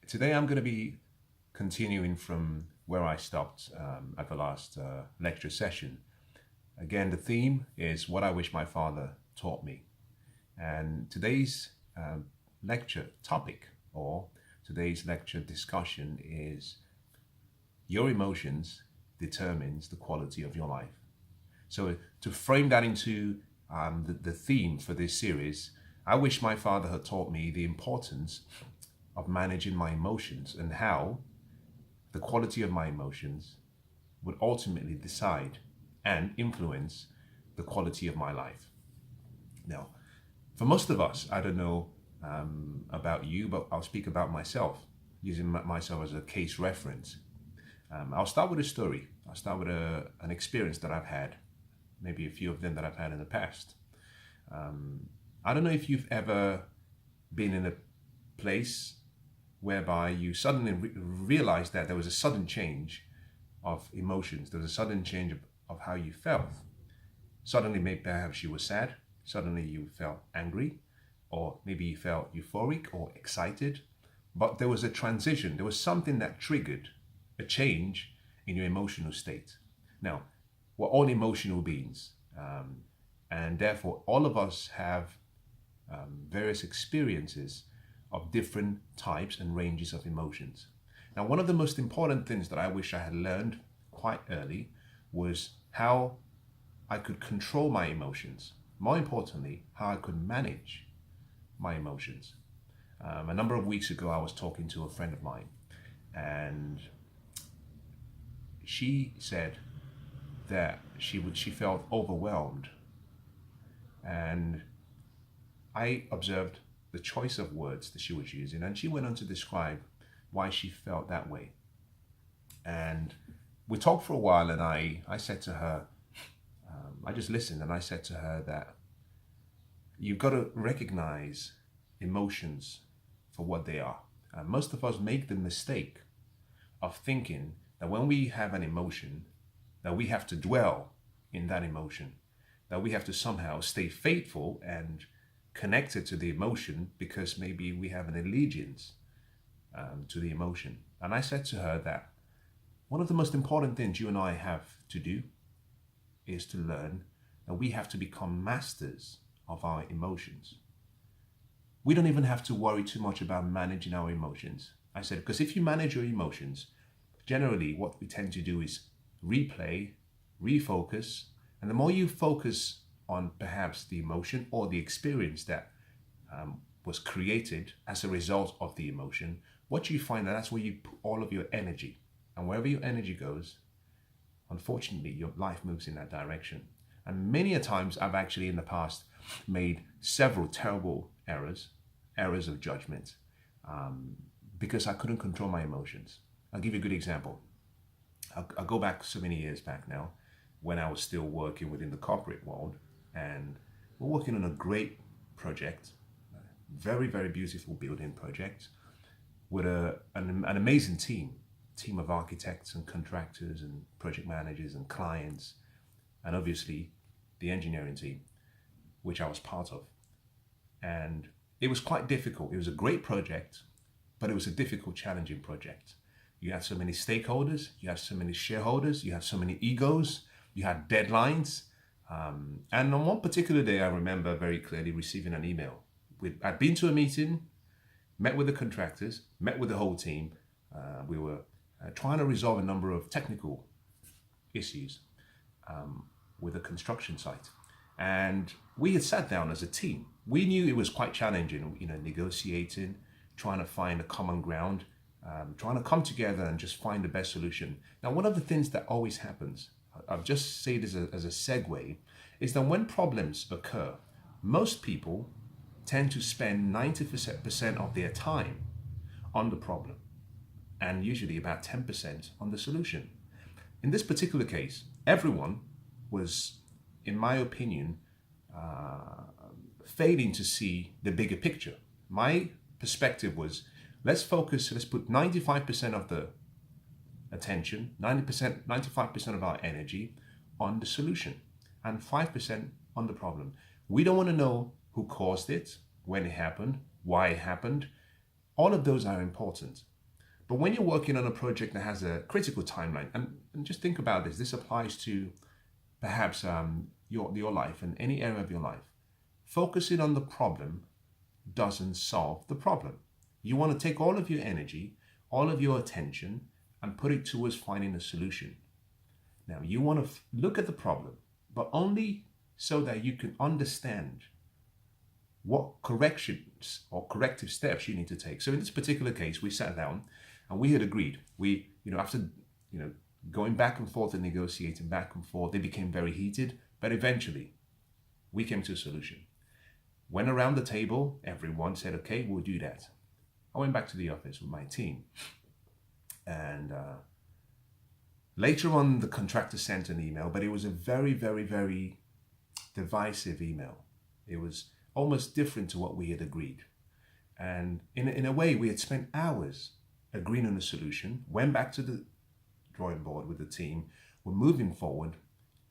Today I'm going to be continuing from where I stopped at the last lecture session. Again, the theme is what I wish my father taught me. And today's lecture topic or today's lecture discussion is your emotions determines the quality of your life. So to frame that into the theme for this series, I wish my father had taught me the importance of managing my emotions and how the quality of my emotions would ultimately decide and influence the quality of my life. Now, for most of us, I don't know about you, but I'll speak about myself, using myself as a case reference. I'll start with a story. I'll start with an experience that I've had, maybe a few of them that I've had in the past. I don't know if you've ever been in a place whereby you suddenly realized that there was a sudden change of emotions. There was a sudden change of how you felt. Suddenly, maybe perhaps you were sad. Suddenly you felt angry, or maybe you felt euphoric or excited. But there was a transition. There was something that triggered a change in your emotional state. Now, we're all emotional beings, and therefore all of us have various experiences of different types and ranges of emotions. Now, one of the most important things that I wish I had learned quite early was how I could control my emotions. More importantly, how I could manage my emotions. A number of weeks ago, I was talking to a friend of mine, and she said that she felt overwhelmed, and I observed the choice of words that she was using, and she went on to describe why she felt that way. And we talked for a while, and I said to her, I just listened, and I said to her that you've got to recognize emotions for what they are. And most of us make the mistake of thinking that when we have an emotion, that we have to dwell in that emotion, that we have to somehow stay faithful and connected to the emotion because maybe we have an allegiance to the emotion. And I said to her that one of the most important things you and I have to do is to learn that we have to become masters of our emotions. We don't even have to worry too much about managing our emotions. I said, because if you manage your emotions, generally what we tend to do is replay, refocus, and the more you focus on perhaps the emotion or the experience that was created as a result of the emotion, what you find that's where you put all of your energy. And wherever your energy goes, unfortunately, your life moves in that direction. And many a times I've actually in the past made several terrible errors of judgment, because I couldn't control my emotions. I'll give you a good example. I'll go back so many years back now when I was still working within the corporate world, and we're working on a great project, very, very beautiful building project with an amazing team of architects and contractors and project managers and clients, and obviously the engineering team, which I was part of. And it was quite difficult. It was a great project, but it was a difficult, challenging project. You had so many stakeholders, you had so many shareholders, you had so many egos, you had deadlines. And on one particular day, I remember very clearly receiving an email. I'd been to a meeting, met with the contractors, met with the whole team. We were trying to resolve a number of technical issues with a construction site. And we had sat down as a team. We knew it was quite challenging, negotiating, trying to find a common ground, trying to come together and just find the best solution. Now, one of the things that always happens, I'll just say this as a segue, is that when problems occur, most people tend to spend 90% of their time on the problem and usually about 10% on the solution. In this particular case, everyone was, in my opinion, failing to see the bigger picture. My perspective was, let's put 95% of the attention, 95% of our energy on the solution and 5% on the problem. We don't want to know who caused it, when it happened, why it happened. All of those are important. But when you're working on a project that has a critical timeline, and just think about this, this applies to perhaps your life and any area of your life. Focusing on the problem doesn't solve the problem. You want to take all of your energy, all of your attention, and put it towards finding a solution. Now, you want to look at the problem, but only so that you can understand what corrections or corrective steps you need to take. So in this particular case, we sat down and we had agreed. We, after, going back and forth and negotiating back and forth, they became very heated, but eventually we came to a solution. Went around the table, everyone said, okay, we'll do that. I went back to the office with my team. And later on, the contractor sent an email, but it was a very, very, very divisive email. It was almost different to what we had agreed. And in a way, we had spent hours agreeing on a solution, went back to the drawing board with the team, we're moving forward,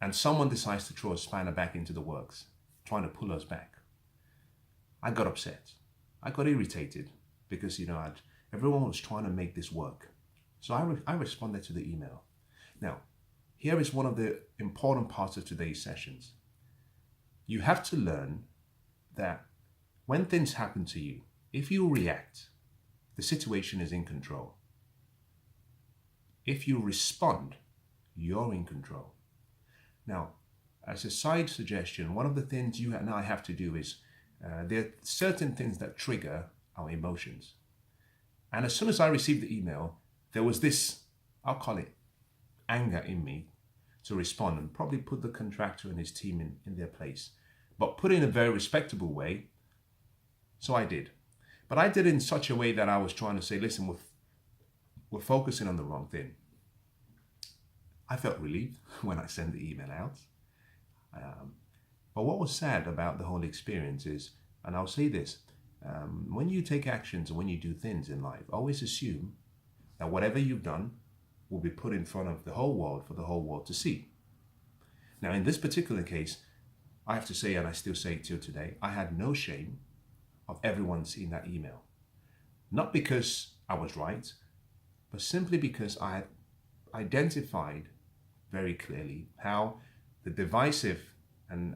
and someone decides to throw a spanner back into the works, trying to pull us back. I got upset. I got irritated because, everyone was trying to make this work. So I responded to the email. Now, here is one of the important parts of today's sessions. You have to learn that when things happen to you, if you react, the situation is in control. If you respond, you're in control. Now, as a side suggestion, one of the things you and I have to do is there are certain things that trigger our emotions. And as soon as I received the email, there was this, I'll call it anger in me to respond and probably put the contractor and his team in their place, but put it in a very respectable way. So I did. But I did it in such a way that I was trying to say, listen, we're focusing on the wrong thing. I felt relieved when I sent the email out. But what was sad about the whole experience is, and I'll say this, when you take actions and when you do things in life, always assume that whatever you've done will be put in front of the whole world for the whole world to see. Now, in this particular case, I have to say, and I still say it till today, I had no shame of everyone seeing that email. Not because I was right, but simply because I had identified very clearly how the divisive and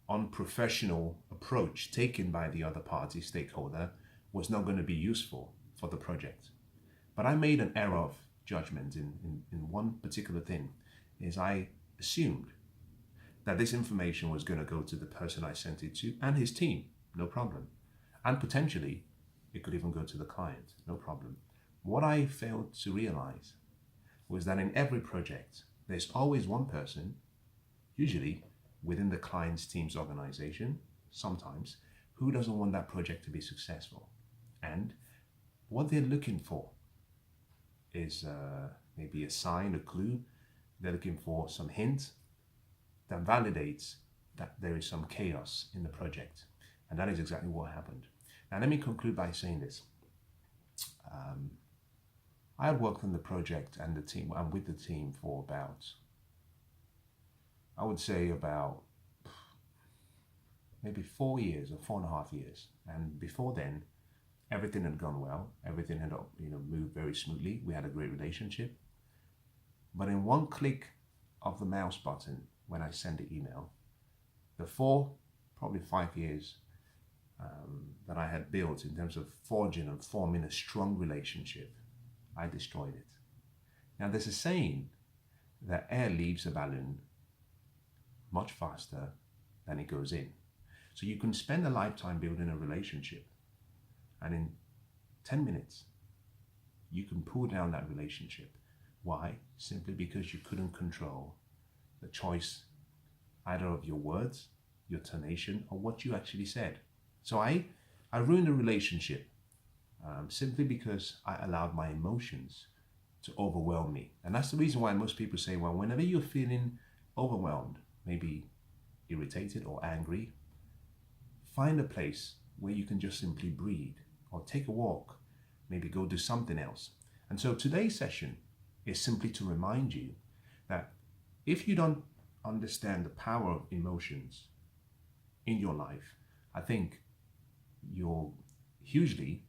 unprofessional approach taken by the other party stakeholder was not going to be useful for the project. But I made an error of judgment in one particular thing, is I assumed that this information was going to go to the person I sent it to and his team, no problem. And potentially, it could even go to the client, no problem. What I failed to realize was that in every project, there's always one person, usually within the client's team's organization, sometimes, who doesn't want that project to be successful. And what they're looking for is maybe a sign, a clue. They're looking for some hint that validates that there is some chaos in the project. And that is exactly what happened. Now, let me conclude by saying this. I had worked on the project and the team, and with the team for about, I would say about maybe 4 years or 4.5 years. And before then, everything had gone well. Everything had moved very smoothly. We had a great relationship. But in one click of the mouse button, when I sent the email, the probably 5 years that I had built in terms of forging and forming a strong relationship, I destroyed it. Now, there's a saying that air leaves a balloon much faster than it goes in. So you can spend a lifetime building a relationship, and in 10 minutes, you can pull down that relationship. Why? Simply because you couldn't control the choice either of your words, your tonation, or what you actually said. So I ruined a relationship simply because I allowed my emotions to overwhelm me. And that's the reason why most people say, well, whenever you're feeling overwhelmed, maybe irritated or angry, find a place where you can just simply breathe or take a walk, maybe go do something else. And so today's session is simply to remind you that if you don't understand the power of emotions in your life, I think you're hugely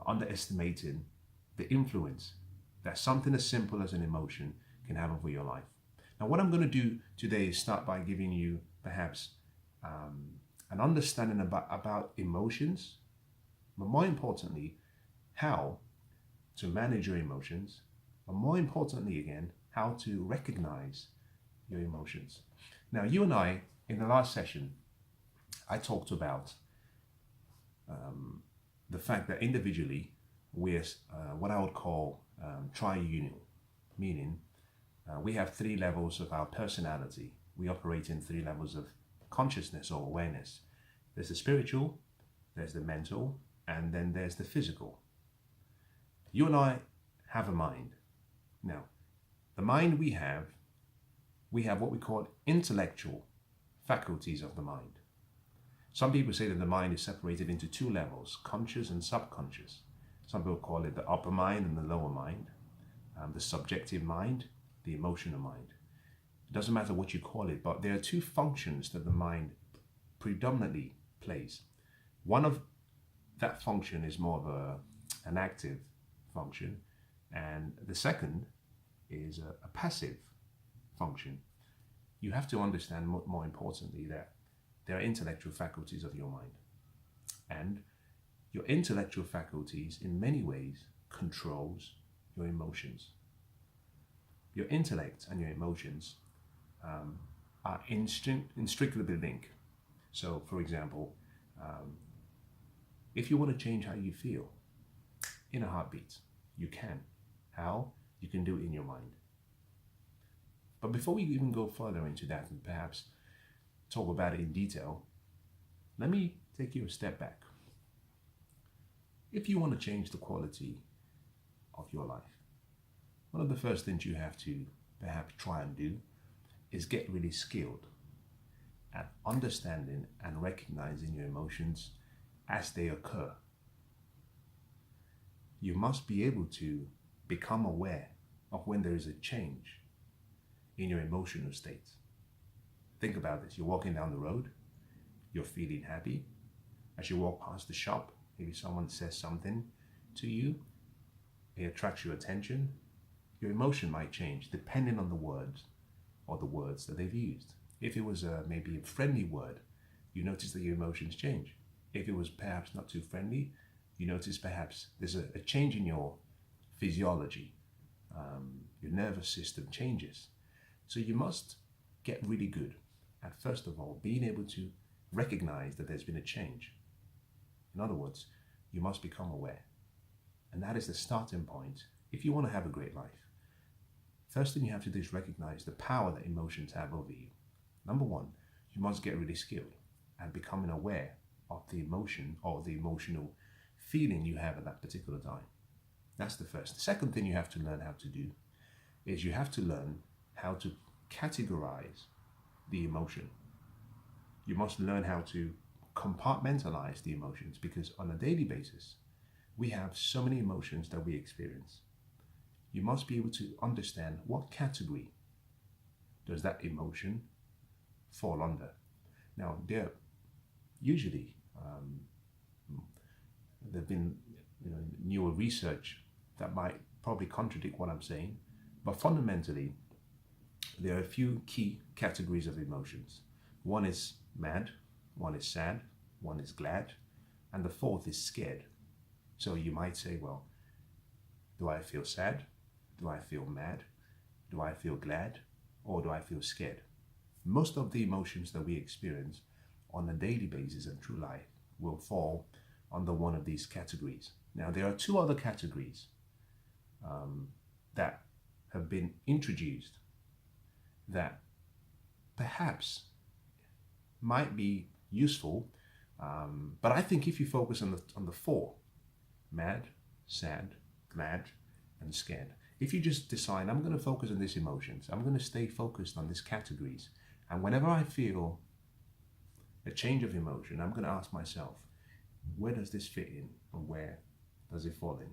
underestimating the influence that something as simple as an emotion can have over your life. Now, what I'm going to do today is start by giving you perhaps an understanding about emotions, but more importantly, how to manage your emotions, but more importantly again, how to recognize your emotions. Now, you and I, in the last session, I talked about the fact that individually we're what I would call triunal, meaning we have three levels of our personality. We operate in three levels of consciousness or awareness. There's the spiritual, there's the mental, and then there's the physical. You and I have a mind. Now, the mind we have what we call intellectual faculties of the mind. Some people say that the mind is separated into two levels, conscious and subconscious. Some people call it the upper mind and the lower mind, the subjective mind, the emotional mind. It doesn't matter what you call it, but there are two functions that the mind predominantly plays. One of that function is more of an active function, and the second is a passive function. You have to understand more importantly that there are intellectual faculties of your mind, and your intellectual faculties in many ways controls your emotions. Your intellect and your emotions are inextricably linked. So, for example, if you want to change how you feel in a heartbeat, you can. How? You can do it in your mind. But before we even go further into that and perhaps talk about it in detail, let me take you a step back. If you want to change the quality of your life, one of the first things you have to perhaps try and do is get really skilled at understanding and recognizing your emotions as they occur. You must be able to become aware of when there is a change in your emotional state. Think about this. You're walking down the road, you're feeling happy. As you walk past the shop, maybe someone says something to you, it attracts your attention. Your emotion might change depending on the words or the words that they've used. If it was maybe a friendly word, you notice that your emotions change. If it was perhaps not too friendly, you notice perhaps there's a change in your physiology. Your nervous system changes. So you must get really good at, first of all, being able to recognize that there's been a change. In other words, you must become aware. And that is the starting point if you want to have a great life. First thing you have to do is recognize the power that emotions have over you. Number one, you must get really skilled at becoming aware of the emotion or the emotional feeling you have at that particular time. That's the first. The second thing you have to learn how to do is you have to learn how to categorize the emotion. You must learn how to compartmentalize the emotions, because on a daily basis, we have so many emotions that we experience. You must be able to understand what category does that emotion fall under. Now, there usually there have been newer research that might probably contradict what I'm saying, but fundamentally, there are a few key categories of emotions. One is mad, one is sad, one is glad, and the fourth is scared. So you might say, well, do I feel sad? Do I feel mad? Do I feel glad? Or do I feel scared? Most of the emotions that we experience on a daily basis and through life will fall under one of these categories. Now, there are two other categories that have been introduced that perhaps might be useful, but I think if you focus on the four, mad, sad, glad, and scared, if you just decide, I'm going to focus on these emotions, I'm going to stay focused on these categories, and whenever I feel a change of emotion, I'm going to ask myself, where does this fit in, and where does it fall in?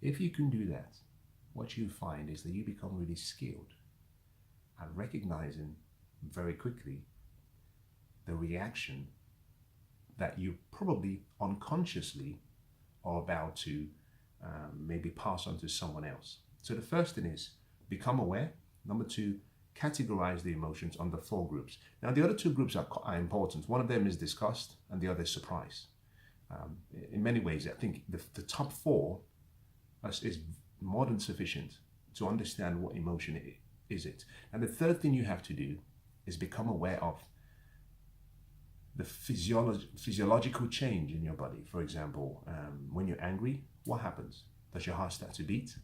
If you can do that, what you find is that you become really skilled at recognizing very quickly the reaction that you probably unconsciously are about to maybe pass on to someone else. So the first thing is become aware. Number two, categorize the emotions under 4 groups. Now the other 2 groups are important. One of them is disgust and the other is surprise. In many ways, I think the top 4 is more than sufficient to understand what emotion is it. And the third thing you have to do is become aware of the physiological change in your body. For example, when you're angry, what happens? Does your heart start to beat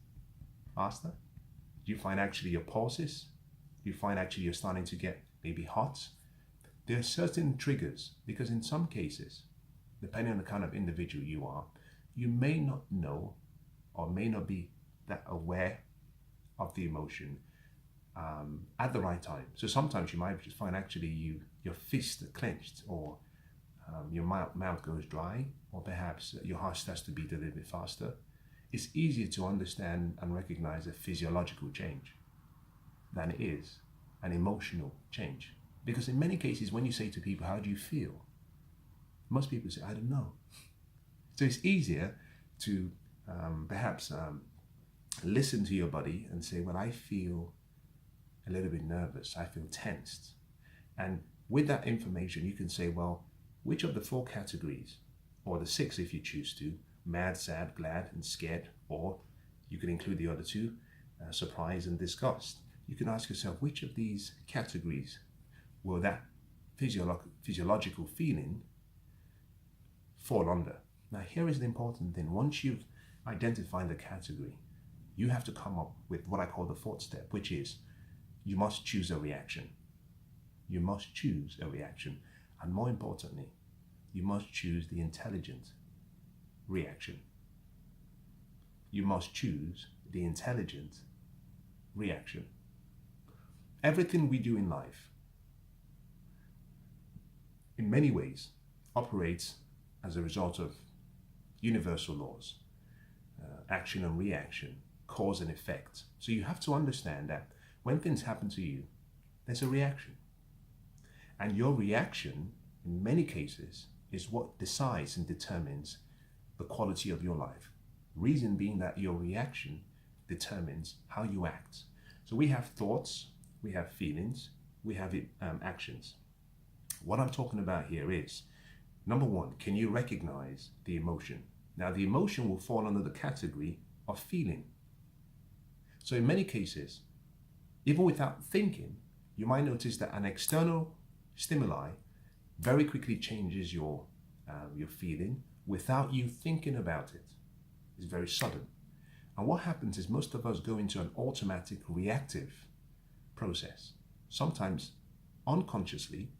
faster? Do you find actually your pulses? Do you find actually you're starting to get maybe hot? There are certain triggers, because in some cases, depending on the kind of individual you are, you may not know or may not be that aware of the emotion at the right time. So sometimes you might just find actually your fist are clenched, or your mouth goes dry, or perhaps your heart starts to beat a little bit faster. It's easier to understand and recognize a physiological change than it is an emotional change. Because in many cases, when you say to people, how do you feel? Most people say, I don't know. So it's easier to perhaps listen to your body and say, well, I feel a little bit nervous, I feel tensed. And with that information, you can say, well, which of the 4 categories, or the 6 if you choose to, mad, sad, glad, and scared, or you can include the other 2, surprise and disgust. You can ask yourself, which of these categories will that physiological feeling fall under? Now, here is the important thing. Once you've identified the category, you have to come up with what I call the 4th step, which is you must choose a reaction. You must choose a reaction. And more importantly, you must choose the intelligent reaction. You must choose the intelligent reaction. Everything we do in life, in many ways, operates as a result of universal laws, action and reaction, cause and effect. So you have to understand that when things happen to you, there's a reaction. And your reaction, in many cases, is what decides and determines the quality of your life. Reason being that your reaction determines how you act. So we have thoughts, we have feelings, we have actions. What I'm talking about here is, number 1, can you recognize the emotion? Now, the emotion will fall under the category of feeling. So in many cases, even without thinking, you might notice that an external stimuli very quickly changes your feeling without you thinking about it. It's very sudden. And what happens is most of us go into an automatic reactive process, sometimes unconsciously,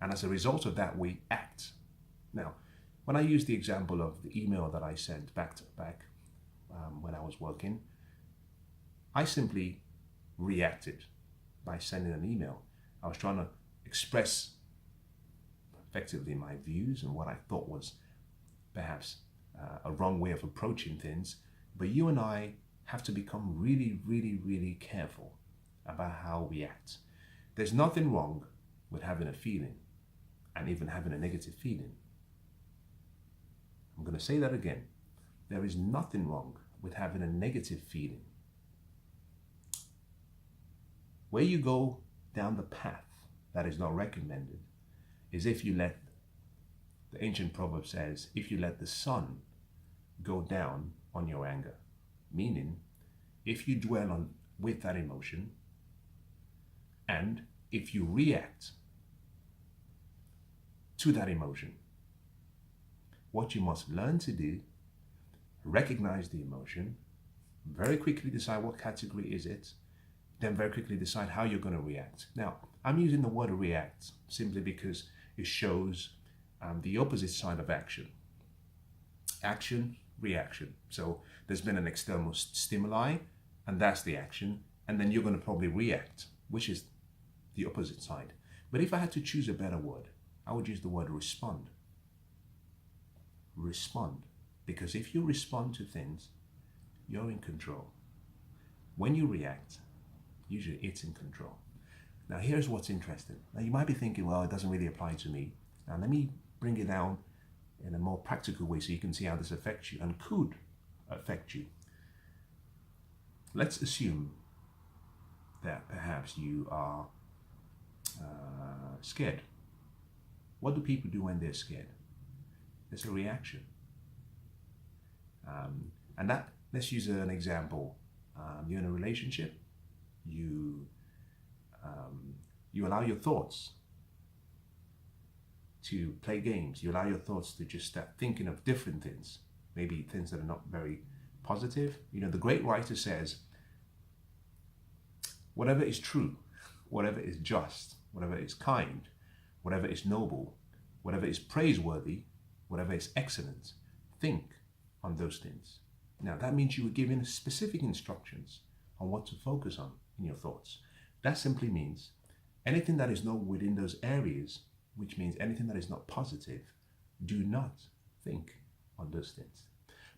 and as a result of that, we act. Now, when I use the example of the email that I sent back to back when I was working, I simply reacted by sending an email. I was trying to express effectively my views and what I thought was perhaps a wrong way of approaching things. But you and I have to become really, really, really careful about how we act. There's nothing wrong with having a feeling and even having a negative feeling. I'm going to say that again. There is nothing wrong with having a negative feeling. Where you go down the path that is not recommended is if you let, the ancient proverb says, if you let the sun go down on your anger. Meaning, if you dwell on with that emotion, and if you react to that emotion, what you must learn to do, recognize the emotion, very quickly decide what category is it, then very quickly decide how you're going to react. Now, I'm using the word react simply because it shows the opposite side of action. Action, reaction. So there's been an external stimuli, and that's the action, and then you're going to probably react, which is the opposite side. But if I had to choose a better word, I would use the word respond. Respond. Because if you respond to things, you're in control. When you react, usually it's in control. Now here's what's interesting. Now you might be thinking, well, it doesn't really apply to me. Now let me bring it down in a more practical way so you can see how this affects you and could affect you. Let's assume that perhaps you are scared. What do people do when they're scared? There's a reaction. And that, let's use an example. You're in a relationship. You allow your thoughts to play games. You allow your thoughts to just start thinking of different things, maybe things that are not very positive. You know, the great writer says, whatever is true, whatever is just, whatever is kind, whatever is noble, whatever is praiseworthy, whatever is excellent, think on those things. Now, that means you were given specific instructions on what to focus on in your thoughts. That simply means anything that is not within those areas, which means anything that is not positive, do not think on those things.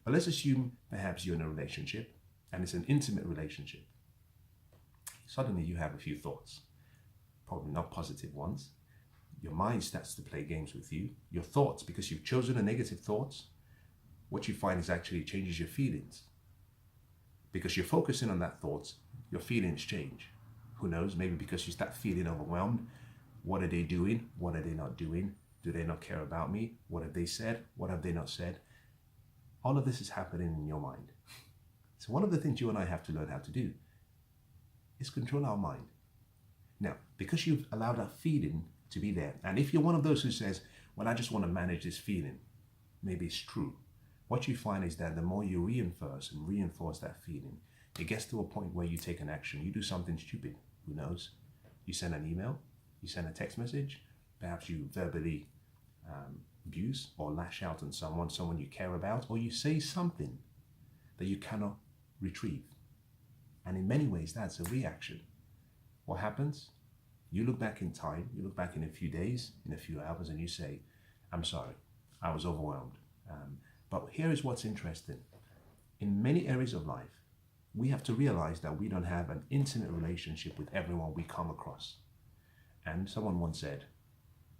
But let's assume perhaps you're in a relationship and it's an intimate relationship. Suddenly you have a few thoughts, probably not positive ones. Your mind starts to play games with you. Your thoughts, because you've chosen a negative thoughts, what you find is actually it changes your feelings. Because you're focusing on that thoughts, your feelings change. Who knows, maybe because you start feeling overwhelmed. What are they doing? What are they not doing? Do they not care about me? What have they said? What have they not said? All of this is happening in your mind. So one of the things you and I have to learn how to do is control our mind. Now, because you've allowed that feeling to be there, and if you're one of those who says, well, I just want to manage this feeling, maybe it's true. What you find is that the more you reinforce that feeling, it gets to a point where you take an action. You do something stupid. Who knows? You send an email, you send a text message, perhaps you verbally abuse or lash out on someone you care about, or you say something that you cannot retrieve. And in many ways, that's a reaction. What happens? You look back in time, you look back in a few days, in a few hours, and you say, I'm sorry, I was overwhelmed. But here is what's interesting. In many areas of life, we have to realize that we don't have an intimate relationship with everyone we come across. And someone once said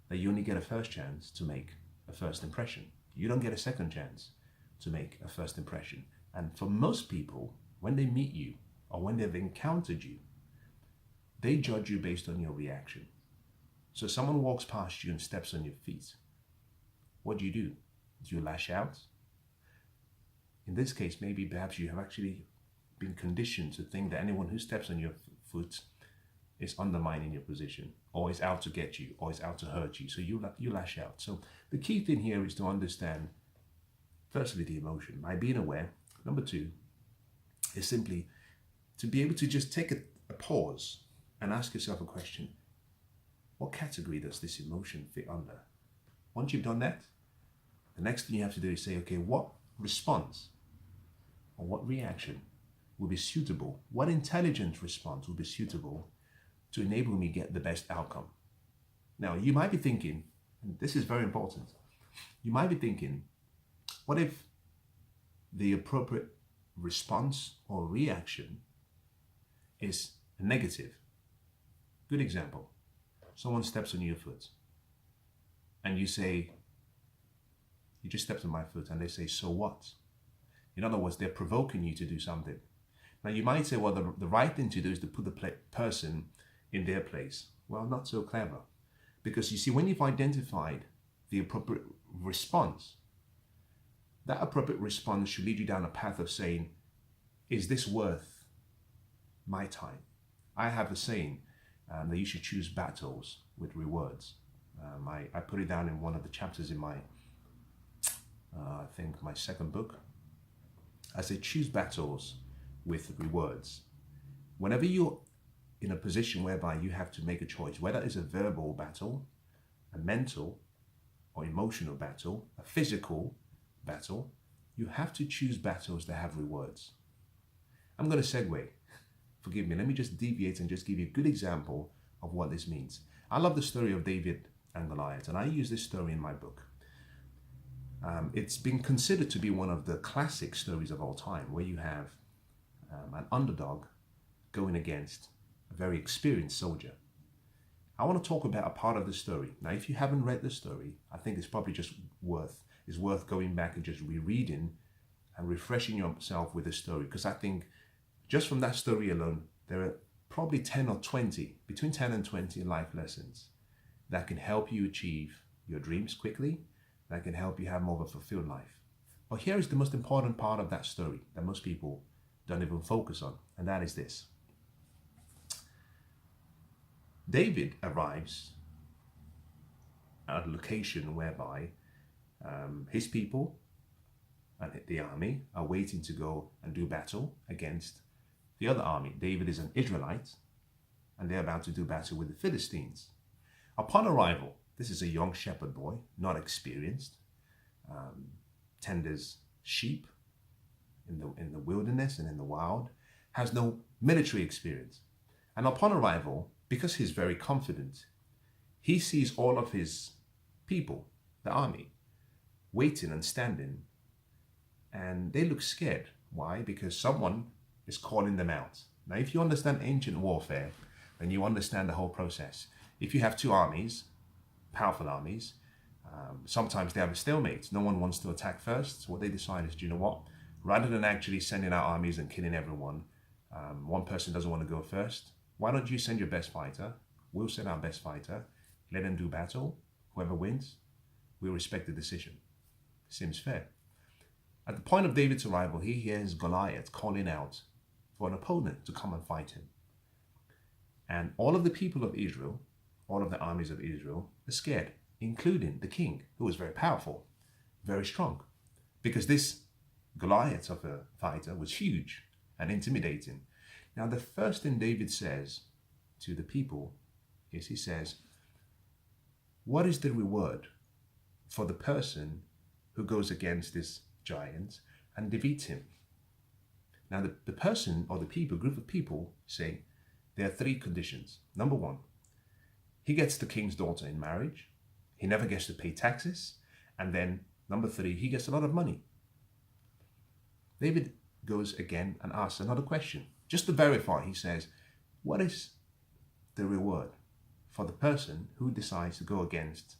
that you only get a first chance to make a first impression. You don't get a second chance to make a first impression. And for most people, when they meet you or when they've encountered you, they judge you based on your reaction. So someone walks past you and steps on your feet. What do? Do you lash out? In this case, maybe perhaps you have actually been conditioned to think that anyone who steps on your foot is undermining your position, or is out to get you, or is out to hurt you. So you lash out. So the key thing here is to understand, firstly, the emotion by being aware. Number two is simply to be able to just take a pause and ask yourself a question. What category does this emotion fit under? Once you've done that, the next thing you have to do is say, okay, what response or what reaction will be suitable? What intelligent response will be suitable to enable me get the best outcome? Now, you might be thinking, and this is very important, you might be thinking, what if the appropriate response or reaction is a negative? Good example. Someone steps on your foot and you say, you just stepped on my foot, and they say, so what? In other words, they're provoking you to do something. Now you might say, well, the right thing to do is to put the person in their place. Well, not so clever. Because you see, when you've identified the appropriate response, that appropriate response should lead you down a path of saying, is this worth my time? I have a saying that you should choose battles with rewards. I put it down in one of the chapters in my, I think my second book. I say choose battles with rewards. Whenever you're in a position whereby you have to make a choice, whether it's a verbal battle, a mental or emotional battle, a physical battle, you have to choose battles that have rewards. I'm going to segue. Forgive me, let me just deviate and just give you a good example of what this means. I love the story of David and Goliath, and I use this story in my book. It's been considered to be one of the classic stories of all time, where you have an underdog going against a very experienced soldier. I want to talk about a part of the story. Now, if you haven't read the story, I think it's probably just worth going back and just rereading and refreshing yourself with a story, because I think just from that story alone, there are probably 10 or 20, between 10 and 20 life lessons that can help you achieve your dreams quickly, that can help you have more of a fulfilled life. But here is the most important part of that story that most people don't even focus on, and that is this. David arrives at a location whereby his people and the army are waiting to go and do battle against the other army. David is an Israelite, and they're about to do battle with the Philistines. Upon arrival, this is a young shepherd boy, not experienced, tenders sheep in the wilderness and in the wild, has no military experience. And upon arrival, because he's very confident, he sees all of his people, the army, waiting and standing, and they look scared. Why? Because someone is calling them out. Now, if you understand ancient warfare, then you understand the whole process. If you have two armies, powerful armies, sometimes they have a stalemate. No one wants to attack first. So what they decide is, do you know what? Rather than actually sending out armies and killing everyone, one person doesn't want to go first. Why don't you send your best fighter? We'll send our best fighter. Let them do battle. Whoever wins, we'll respect the decision. Seems fair. At the point of David's arrival, he hears Goliath calling out for an opponent to come and fight him. And all of the people of Israel, all of the armies of Israel, are scared, including the king, who was very powerful, very strong. Because this Goliath of a fighter was huge and intimidating. Now, the first thing David says to the people is he says, what is the reward for the person who goes against this giant and defeats him? Now, the person or the people, group of people say there are three conditions. Number one, he gets the king's daughter in marriage. He never gets to pay taxes. And then number three, he gets a lot of money. David goes again and asks another question. Just to verify, he says, what is the reward for the person who decides to go against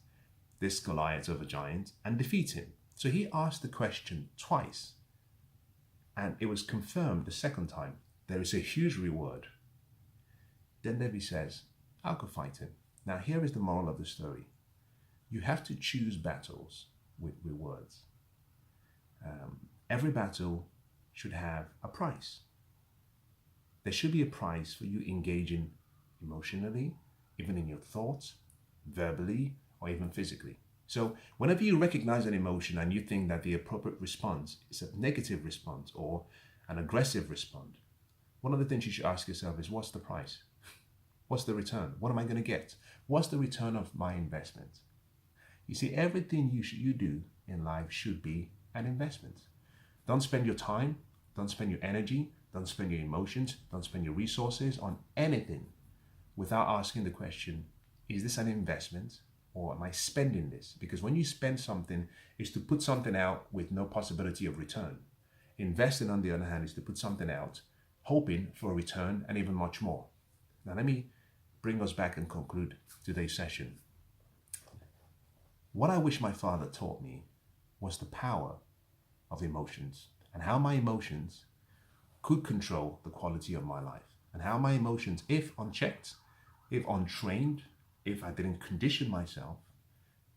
this Goliath of a giant and defeat him? So he asked the question twice, and it was confirmed the second time. There is a huge reward. Then David says, I'll go fight him. Now here is the moral of the story. You have to choose battles with rewards. Every battle should have a price. There should be a price for you engaging emotionally, even in your thoughts, verbally, or even physically. So whenever you recognize an emotion and you think that the appropriate response is a negative response or an aggressive response, one of the things you should ask yourself is, what's the price? What's the return? What am I going to get? What's the return of my investment? You see, everything you do in life should be an investment. Don't spend your time, don't spend your energy, don't spend your emotions, don't spend your resources on anything without asking the question, is this an investment or am I spending this? Because when you spend something, it's to put something out with no possibility of return. Investing, on the other hand, is to put something out, hoping for a return and even much more. Now, let me bring us back and conclude today's session. What I wish my father taught me was the power of emotions and how my emotions could control the quality of my life, and how my emotions, if unchecked, if untrained, if I didn't condition myself,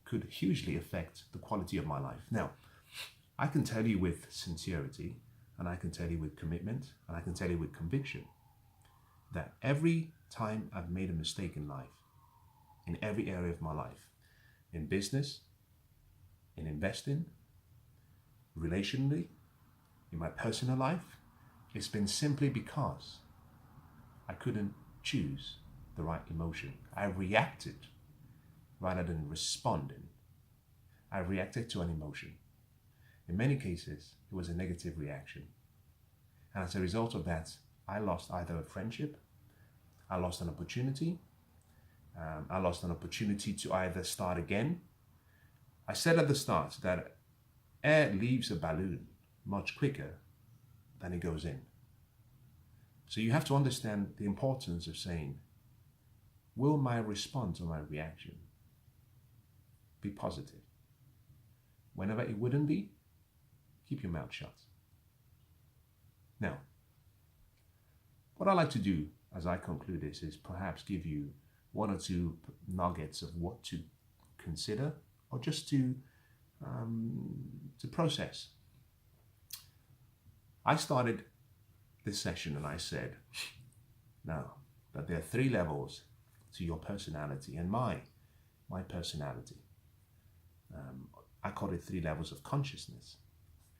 could hugely affect the quality of my life. Now, I can tell you with sincerity, and I can tell you with commitment, and I can tell you with conviction, that every time I've made a mistake in life, in every area of my life, in business, in investing, relationally, in my personal life, it's been simply because I couldn't choose the right emotion. I reacted rather than responding. I reacted to an emotion. In many cases, it was a negative reaction. And as a result of that, I lost either a friendship, I lost an opportunity, I lost an opportunity to either start again. I said at the start that air leaves a balloon much quicker than it goes in. So you have to understand the importance of saying, will my response or my reaction be positive? Whenever it wouldn't be, keep your mouth shut. Now, what I like to do as I conclude this is perhaps give you one or two nuggets of what to consider, or just to process. I started this session and I said, now that there are three levels to your personality and my personality. I call it three levels of consciousness.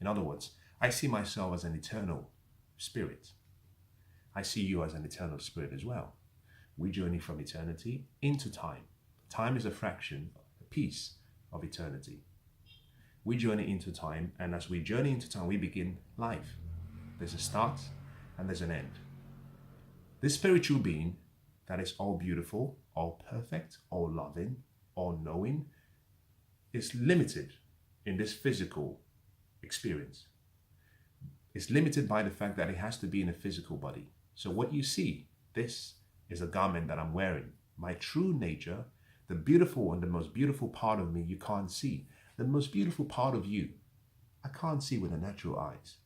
In other words, I see myself as an eternal spirit. I see you as an eternal spirit as well. We journey from eternity into time. Time is a fraction, a piece of eternity. We journey into time, and as we journey into time, we begin life. There's a start and there's an end. This spiritual being that is all beautiful, all perfect, all loving, all knowing, is limited in this physical experience. It's limited by the fact that it has to be in a physical body. So what you see, this is a garment that I'm wearing. My true nature, the beautiful and the most beautiful part of me, you can't see. The most beautiful part of you, I can't see with the natural eyes,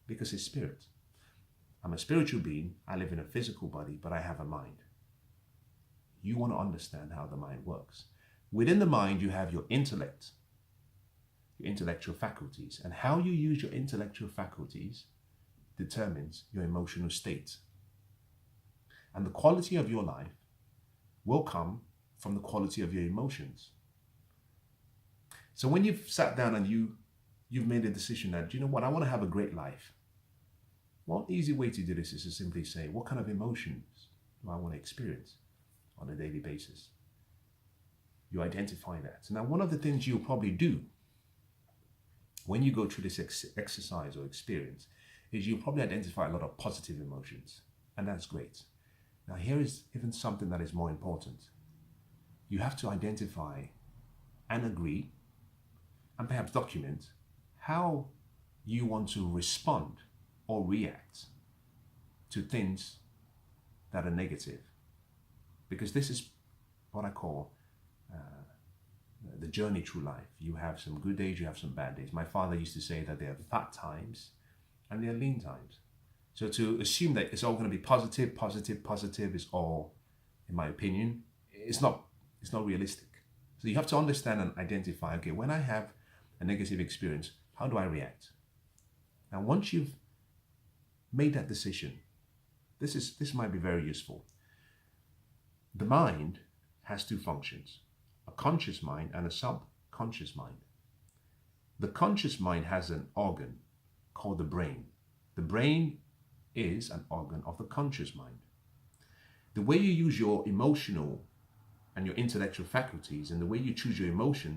because it's spirit. I'm a spiritual being. I live in a physical body, but I have a mind. You want to understand how the mind works. Within the mind, you have your intellect, your intellectual faculties, and how you use your intellectual faculties determines your emotional state. And the quality of your life will come from the quality of your emotions. So when you've sat down and you've made a decision that, you know what, I want to have a great life. One easy way to do this is to simply say, what kind of emotions do I want to experience on a daily basis? You identify that. So now one of the things you'll probably do when you go through this exercise or experience is you'll probably identify a lot of positive emotions, and that's great. Now here is even something that is more important. You have to identify and agree and perhaps document how you want to respond or react to things that are negative. Because this is what I call the journey through life. You have some good days, you have some bad days. My father used to say that there are fat times and there are lean times. So to assume that it's all going to be positive is all, in my opinion, it's not realistic. So you have to understand and identify, okay, when I have a negative experience, how do I react? Now, once you've made that decision, this might be very useful. The mind has two functions, a conscious mind and a subconscious mind. The conscious mind has an organ called the brain. The brain is an organ of the conscious mind. The way you use your emotional and your intellectual faculties and the way you choose your emotions